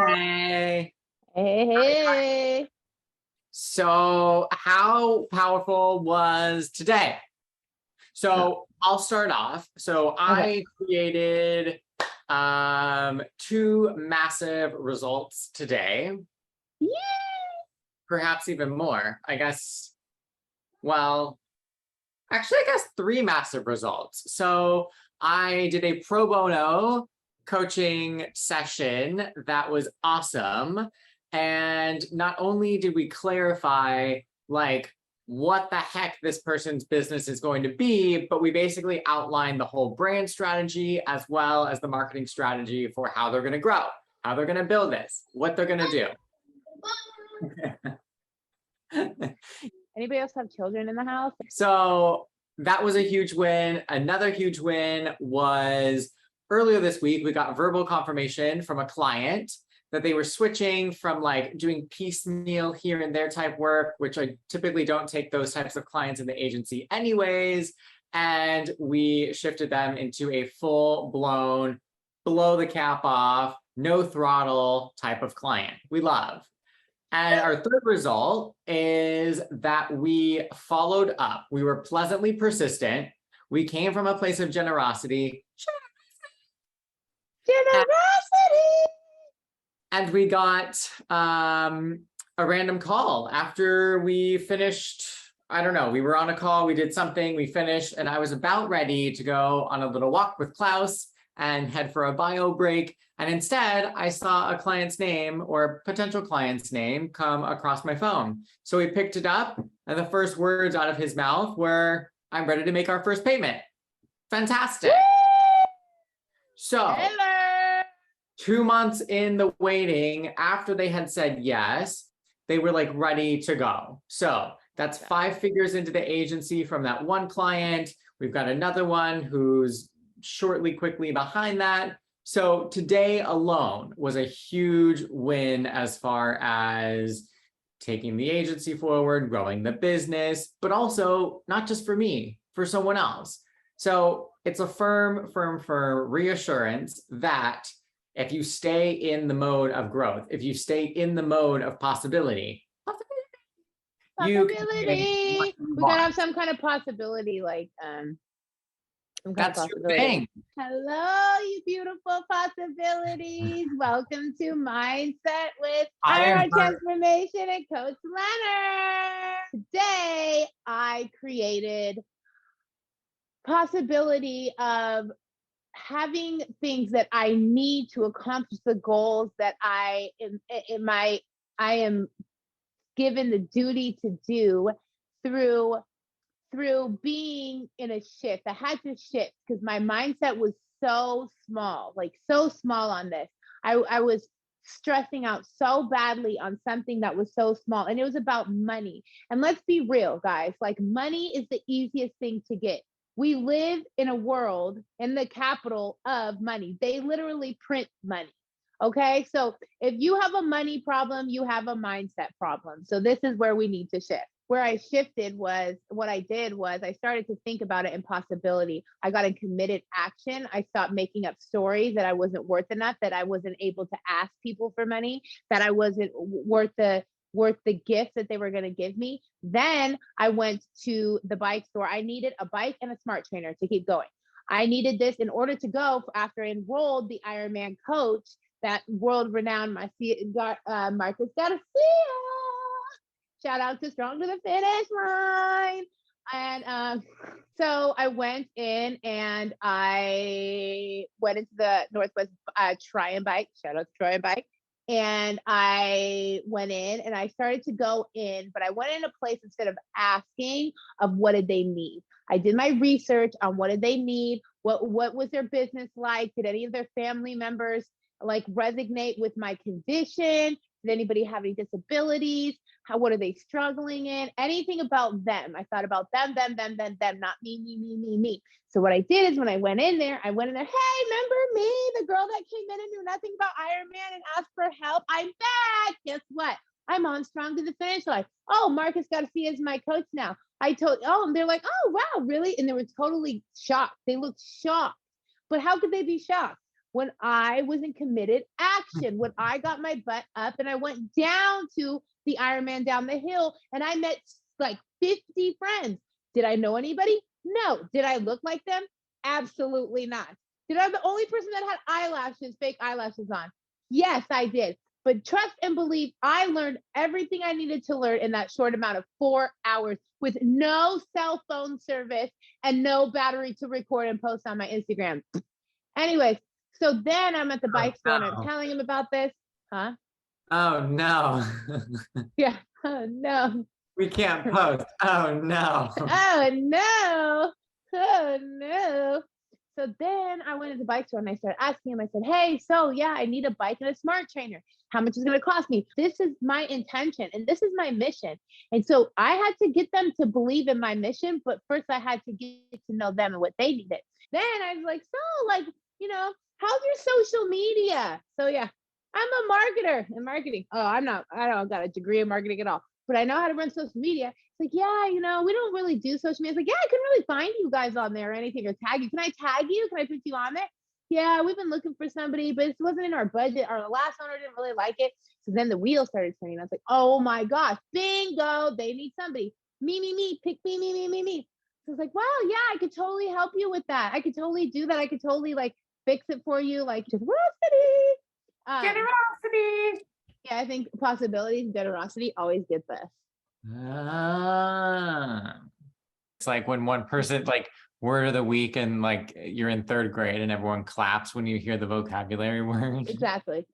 Hey. Hey. So, how powerful was today? So, I'll start off. So, Okay. I created two massive results today, Yay! perhaps even more. Well, I guess three massive results. So, I did a pro bono coaching session that was awesome. And not only did we clarify, like, what the heck this person's business is going to be, but we basically outlined the whole brand strategy as well as the marketing strategy for how they're going to grow, how they're going to build this, what they're going to do. Anybody else have children in the house? So that was a huge win. Another huge win was earlier this week, we got verbal confirmation from a client that they were switching from like doing piecemeal here and there type work, which I typically don't take those types of clients in the agency anyways. And we shifted them into a full blown, blow the cap off, no throttle type of client we love. And our third result is that we followed up. We were pleasantly persistent. We came from a place of generosity. And we got a random call after we finished. I don't know. We were on a call. We did something. We finished. And I was about ready to go on a little walk with Klaus and head for a bio break. And instead, I saw a client's name or a potential client's name come across my phone. So we picked it up, and the first words out of his mouth were, "I'm ready to make our first payment." Fantastic. So, Hello. 2 months in the waiting, after they had said yes, they were like ready to go. So that's 5 figures into the agency from that one client. We've got another one who's quickly behind that. So today alone was a huge win as far as taking the agency forward, growing the business, but also not just for me, for someone else. So it's a firm reassurance that if you stay in the mode of growth, if you stay in the mode of possibility, we gotta have some kind of possibility, like some kind of possibility. Your thing. Hello, you beautiful possibilities. Welcome to Mindset with IR Transformation and Coach Leonard. Today, I created possibility of having things that I need to accomplish the goals that I am given the duty to do through being in a shift. I had to shift because my mindset was so small on this. I was stressing out so badly on something that was so small, and it was about money. And let's be real, guys, like money is the easiest thing to get. We live in a world in the capital of money. They literally print money. Okay. So if you have a money problem, you have a mindset problem. So this is where we need to shift. Where I shifted was what I did was I started to think about it in possibility. I got in committed action. I stopped making up stories that I wasn't worth enough, that I wasn't able to ask people for money, that I wasn't worth the gifts that they were going to give me. Then I went to the bike store. I needed a bike and a smart trainer to keep going. I needed this in order to go after I enrolled the Ironman coach, that world-renowned Marcus Garcia. Shout out to Strong to the Finish Line. And so I went in and I went into the Northwest Try and Bike. Shout out to Try and Bike. And I went in and I started to go in, but I went in a place instead of asking of what did they need. I did my research on what did they need, what was their business like, did any of their family members like resonate with my condition, did anybody have any disabilities, what are they struggling in, anything about them. I thought about them, not me. So what I did is when I went in there, hey, remember me, the girl that came in and knew nothing about Ironman and asked for help? I'm back. Guess what? I'm on Strong to the Finish Line. Oh, Marcus Garcia is my coach now. And they're like, oh, wow, really? And they were totally shocked. They looked shocked. But how could they be shocked? when I was in committed action, when I got my butt up and I went down to the Ironman down the hill and I met like 50 friends. Did I know anybody? No. Did I look like them? Absolutely not. Did I have the only person that had eyelashes, fake eyelashes on? Yes, I did. But trust and believe, I learned everything I needed to learn in that short amount of 4 hours with no cell phone service and no battery to record and post on my Instagram. Anyways, so then I'm at the bike store and I'm telling him about this. Huh? Oh no. Yeah. Oh no. We can't post. Oh no. Oh no. Oh no. So then I went to the bike store and I started asking him, I said, hey, so yeah, I need a bike and a smart trainer. How much is it going to cost me? This is my intention and this is my mission. And so I had to get them to believe in my mission, but first I had to get to know them and what they needed. Then I was like, so like, you know, how's your social media? So yeah, I'm a marketer in marketing. Oh, I don't got a degree in marketing at all, but I know how to run social media. It's like, yeah, you know, we don't really do social media. It's like, yeah, I couldn't really find you guys on there or anything or tag you. Can I tag you? Can I put you on there? Yeah, we've been looking for somebody, but it wasn't in our budget. Our last owner didn't really like it. So then the wheels started turning. I was like, oh my gosh, bingo, they need somebody. Me, pick me. So I was like, well, yeah, I could totally help you with that. I could totally do that. I could totally like fix it for you, like generosity. Generosity. Yeah, I think possibilities and generosity always get this. It's like when one person, like word of the week, and like you're in 3rd grade and everyone claps when you hear the vocabulary word. Exactly.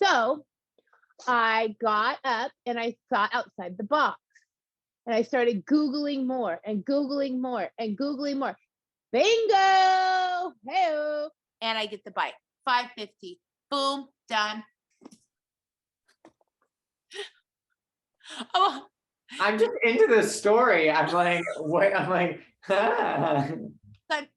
So I got up and I thought outside the box. And I started Googling more and Googling more and Googling more. Bingo! Hey-o. And I get the bike. $550. Boom, done. Oh, I'm just into this story. I'm like, what? I'm like, I'm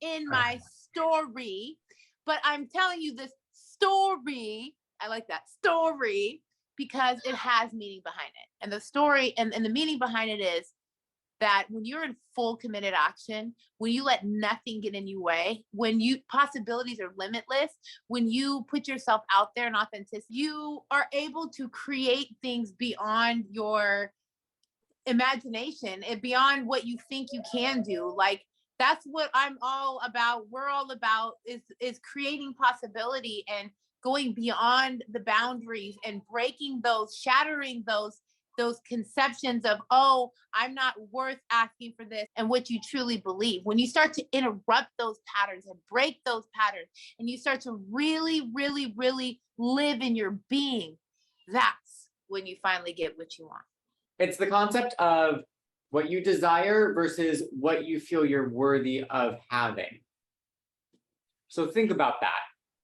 in my story, but I'm telling you this story. I like that story because it has meaning behind it. And the story and the meaning behind it is that when you're in full committed action, when you let nothing get in your way, when you possibilities are limitless, when you put yourself out there in authenticity, you are able to create things beyond your imagination and beyond what you think you can do. Like that's what I'm all about. We're all about is creating possibility and going beyond the boundaries and breaking those, shattering those conceptions of, oh, I'm not worth asking for this, and what you truly believe. When you start to interrupt those patterns and break those patterns, and you start to really, really, really live in your being, that's when you finally get what you want. it's the concept of what you desire versus what you feel you're worthy of having. So think about that.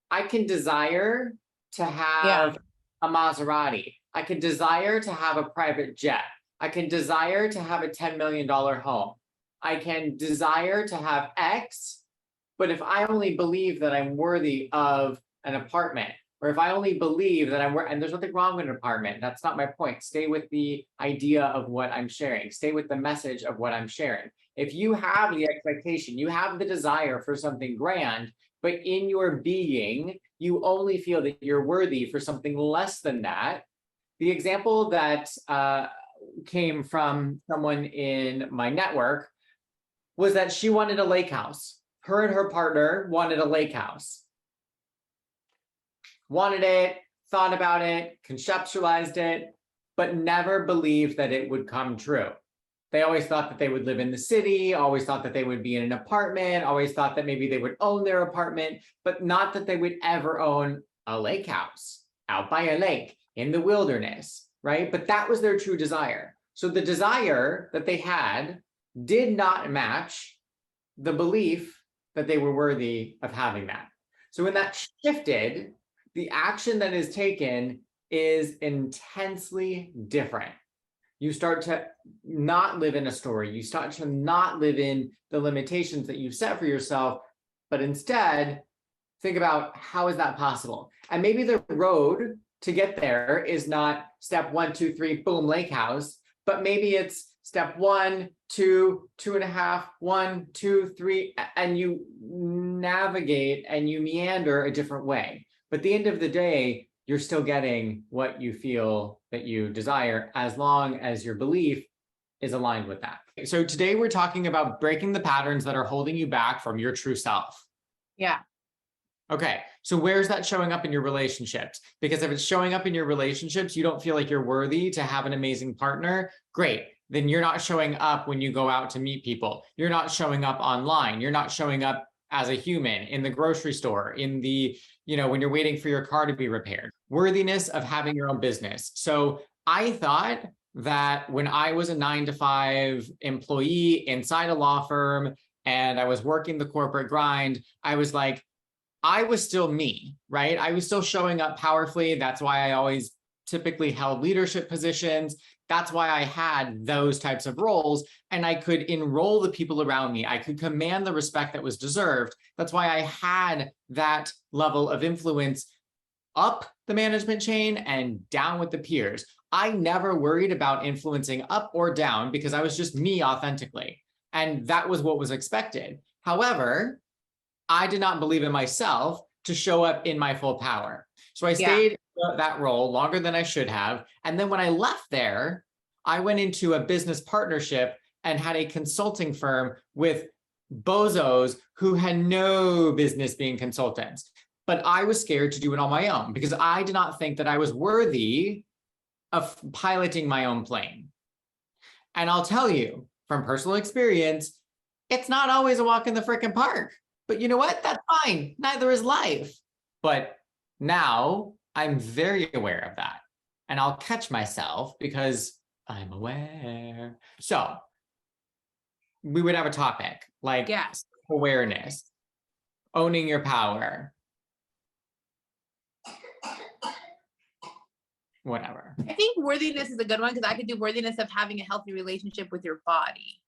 I can desire to have a Maserati. I can desire to have a private jet. I can desire to have a $10 million home. I can desire to have X, but if I only believe that I'm worthy of an apartment, or if I only believe that and there's nothing wrong with an apartment, that's not my point. Stay with the idea of what I'm sharing. Stay with the message of what I'm sharing. If you have the expectation, you have the desire for something grand, but in your being, you only feel that you're worthy for something less than that. The example that came from someone in my network was that she wanted a lake house. Her and her partner wanted a lake house. Wanted it, thought about it, conceptualized it, but never believed that it would come true. They always thought that they would live in the city, always thought that they would be in an apartment, always thought that maybe they would own their apartment, but not that they would ever own a lake house out by a lake in the wilderness, right? But that was their true desire. So the desire that they had did not match the belief that they were worthy of having that. So when that shifted, the action that is taken is intensely different. You start to not live in a story. You start to not live in the limitations that you've set for yourself, but instead think about how is that possible? And maybe the road to get there is not step 1, 2, 3, boom, lake house, but maybe it's step 1, 2, 2.5, 1, 2, 3, and you navigate and you meander a different way. But at the end of the day, you're still getting what you feel that you desire, as long as your belief is aligned with that. So today we're talking about breaking the patterns that are holding you back from your true self. Yeah. Okay, so where's that showing up in your relationships? Because if it's showing up in your relationships, you don't feel like you're worthy to have an amazing partner, great. Then you're not showing up when you go out to meet people. You're not showing up online. You're not showing up as a human in the grocery store, in the, when you're waiting for your car to be repaired. Worthiness of having your own business. So I thought that when I was a 9-to-5 employee inside a law firm and I was working the corporate grind, I was like, I was still me, right? I was still showing up powerfully. That's why I always typically held leadership positions. That's why I had those types of roles, and I could enroll the people around me. I could command the respect that was deserved. That's why I had that level of influence up the management chain and down with the peers. I never worried about influencing up or down because I was just me authentically. And that was what was expected. However, I did not believe in myself to show up in my full power. So I stayed in that role longer than I should have. And then when I left there, I went into a business partnership and had a consulting firm with bozos who had no business being consultants. But I was scared to do it on my own because I did not think that I was worthy of piloting my own plane. And I'll tell you from personal experience, it's not always a walk in the frickin' park. But you know what? That's fine. Neither is life. But now I'm very aware of that. And I'll catch myself because I'm aware. So we would have a topic like awareness, owning your power, whatever. I think worthiness is a good one because I could do worthiness of having a healthy relationship with your body.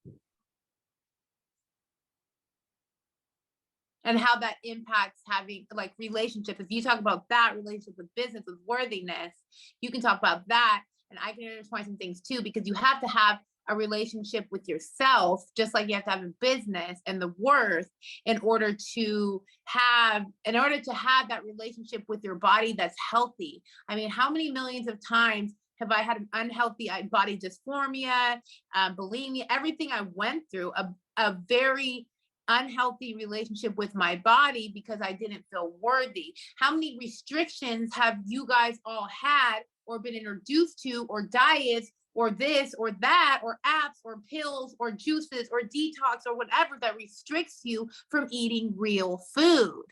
And how that impacts having like relationships. If you talk about that relationship with business, with worthiness, you can talk about that. And I can intertwine some things too, because you have to have a relationship with yourself, just like you have to have a business and the worth in order to have that relationship with your body that's healthy. I mean, how many millions of times have I had an unhealthy body dysphoria, bulimia, everything I went through, a very unhealthy relationship with my body because I didn't feel worthy. How many restrictions have you guys all had or been introduced to, or diets or this or that or apps or pills or juices or detox or whatever that restricts you from eating real food?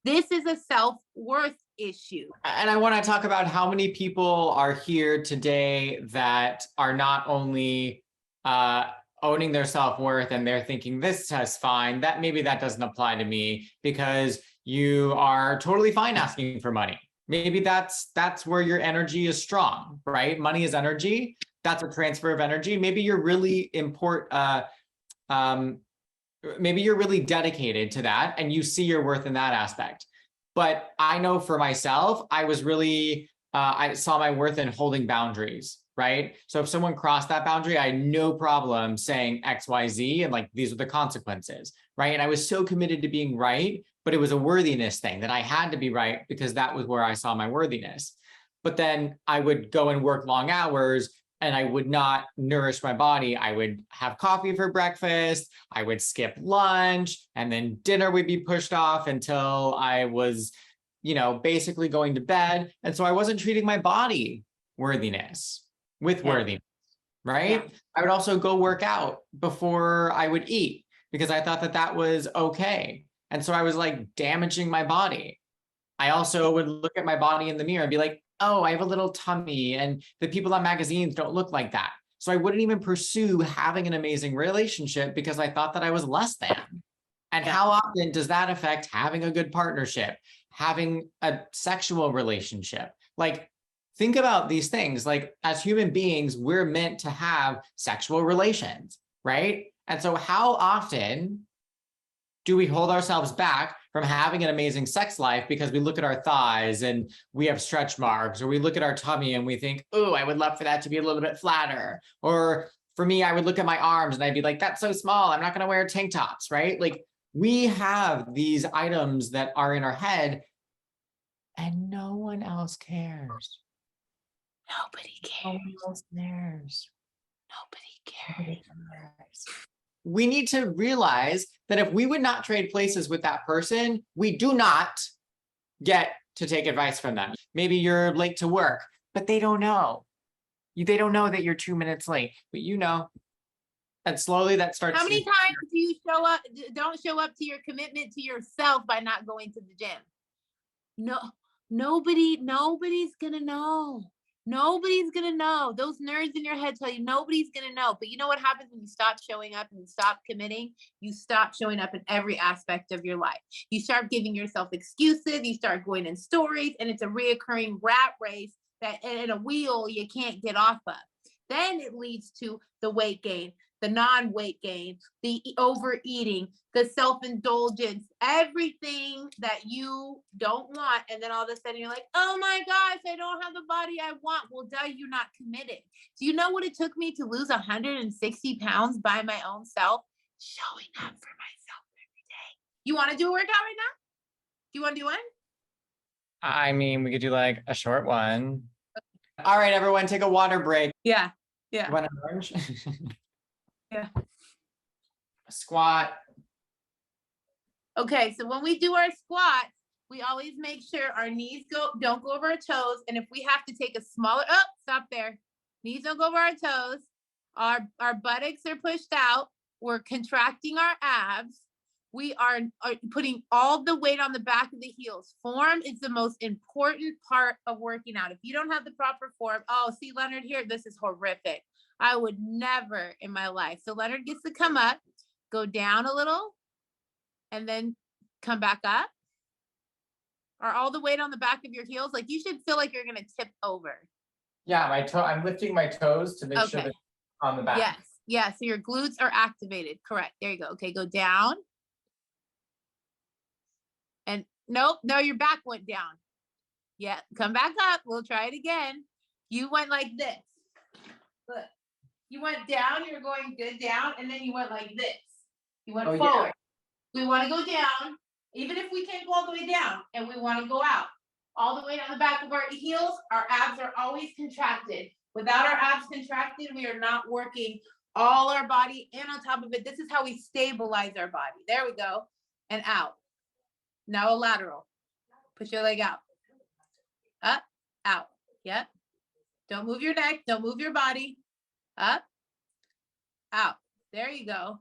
This is a self-worth issue. And I want to talk about how many people are here today that are not only owning their self-worth and they're thinking this is fine, that maybe that doesn't apply to me, because you are totally fine asking for money. Maybe that's where your energy is strong, right? Money is energy. That's a transfer of energy. Maybe you're really maybe you're really dedicated to that and you see your worth in that aspect. But I know for myself, I was really, I saw my worth in holding boundaries. Right? So if someone crossed that boundary, I had no problem saying X, Y, Z, and like, these are the consequences, right? And I was so committed to being right, but it was a worthiness thing that I had to be right because that was where I saw my worthiness. But then I would go and work long hours and I would not nourish my body. I would have coffee for breakfast. I would skip lunch, and then dinner would be pushed off until I was, basically going to bed. And so I wasn't treating my body worthiness. With worthiness, right? Yeah. I would also go work out before I would eat because I thought that was okay. And so I was like damaging my body. I also would look at my body in the mirror and be like, oh, I have a little tummy and the people on magazines don't look like that. So I wouldn't even pursue having an amazing relationship because I thought that I was less than. And how often does that affect having a good partnership, having a sexual relationship? Like, think about these things. Like, as human beings, we're meant to have sexual relations, right? And so how often do we hold ourselves back from having an amazing sex life because we look at our thighs and we have stretch marks, or we look at our tummy and we think, oh, I would love for that to be a little bit flatter. Or for me, I would look at my arms and I'd be like, that's so small, I'm not going to wear tank tops, right? Like, We have these items that are in our head and no one else cares. Nobody No cares. one else cares. Nobody cares. We need to realize that if we would not trade places with that person, we do not get to take advice from them. Maybe you're late to work, but they don't know. They don't know that you're 2 minutes late, but you know. And slowly that starts. How many times do you show up, don't show up to your commitment to yourself by not going to the gym? No, nobody's gonna know. Nobody's gonna know. Those nerds in your head tell you nobody's gonna know. But you know what happens when you stop showing up and you stop committing? You stop showing up in every aspect of your life. You start giving yourself excuses. You start going in stories, and it's a reoccurring rat race that in a wheel you can't get off of. Then it leads to the weight gain, the non-weight gain, the overeating, the self-indulgence, everything that you don't want. And then all of a sudden you're like, oh my gosh, I don't have the body I want. Well, duh, you're not committed. Do you know what it took me to lose 160 pounds by my own self? Showing up for myself every day. You want to do a workout right now? Do you want to do one? I mean, we could do like a short one. All right, everyone, take a water break. Yeah. You want an orange? Yeah. A squat. Okay, so when we do our squats, we always make sure our knees don't go over our toes. And if we have to take a smaller, oh, stop there. Knees don't go over our toes. Our buttocks are pushed out. We're contracting our abs. We are putting all the weight on the back of the heels. Form is the most important part of working out. If you don't have the proper form, oh, see Leonard here, this is horrific. I would never in my life. So Leonard gets to come up, go down a little, and then come back up. Are all the weight on the back of your heels? Like you should feel like you're gonna tip over. Yeah, I'm lifting my toes to make sure that on the back. Yes, yeah. So your glutes are activated. Correct. There you go. Okay, go down. And nope, no, your back went down. Yeah, come back up. We'll try it again. You went like this. Look, you went down, you were going good down, and then you went like this. You went forward. Yeah. We want to go down, even if we can't go all the way down, and we want to go out. All the way down the back of our heels, our abs are always contracted. Without our abs contracted, we are not working all our body. And on top of it, this is how we stabilize our body. There we go. And out. Now a lateral. Push your leg out. Up, out. Yep. Don't move your neck. Don't move your body. Up, out. There you go.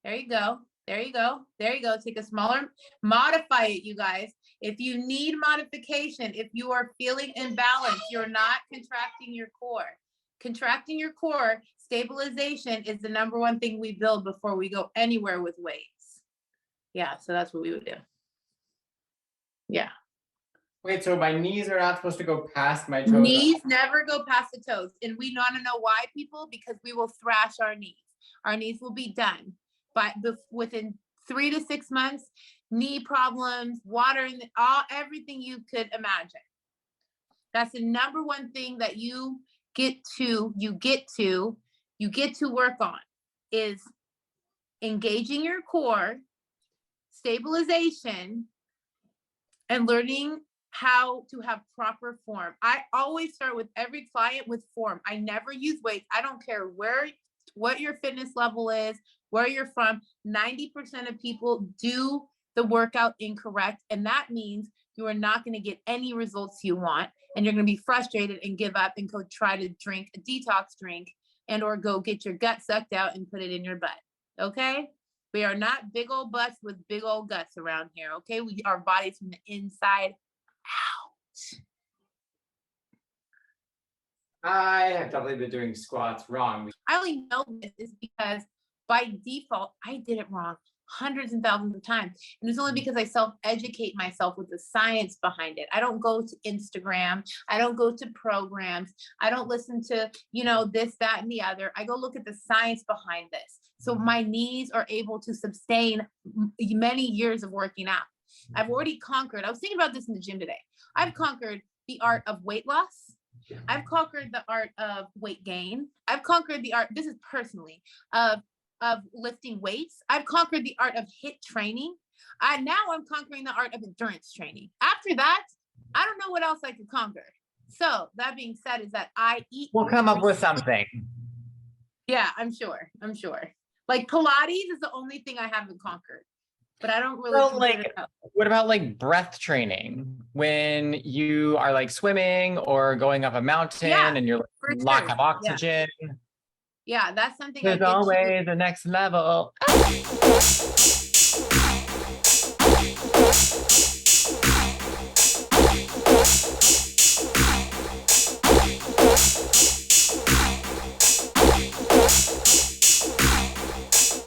There you go. There you go. There you go. Take a smaller, modify it, you guys. If you need modification, if you are feeling imbalanced, you're not contracting your core. Contracting your core, stabilization is the number one thing we build before we go anywhere with weights. Yeah, so that's what we would do. Yeah. Wait, so my knees are not supposed to go past my toes? Knees never go past the toes. And we want to know why, people? Because we will thrash our knees. Our knees will be done. But within 3 to 6 months, knee problems, water in everything you could imagine. That's the number one thing that you get to work on is engaging your core, stabilization, and learning how to have proper form. I always start with every client with form. I never use weights. I don't care what your fitness level is, where you're from. 90% of people do the workout incorrect. And that means you are not going to get any results you want. And you're going to be frustrated and give up and go try to drink a detox drink and or go get your gut sucked out and put it in your butt. Okay? We are not big old butts with big old guts around here. Okay? We are bodies from the inside out. I have definitely been doing squats wrong. I only know this is because by default, I did it wrong hundreds and thousands of times. And it's only because I self-educate myself with the science behind it. I don't go to Instagram. I don't go to programs. I don't listen to, this, that, and the other. I go look at the science behind this. So my knees are able to sustain many years of working out. I've already conquered. I was thinking about this in the gym today. I've conquered the art of weight loss. I've conquered the art of weight gain. I've conquered the art, this is personally, of of lifting weights. I've conquered the art of HIIT training. Now I'm conquering the art of endurance training. After that, I don't know what else I could conquer. So that being said, is that I eat. We'll come up with something. Yeah, I'm sure. Like Pilates is the only thing I haven't conquered, but I don't really. Well, like, what about like breath training when you are like swimming or going up a mountain and you're for like, lack sure. of oxygen? Yeah, that's something. There's always the next level.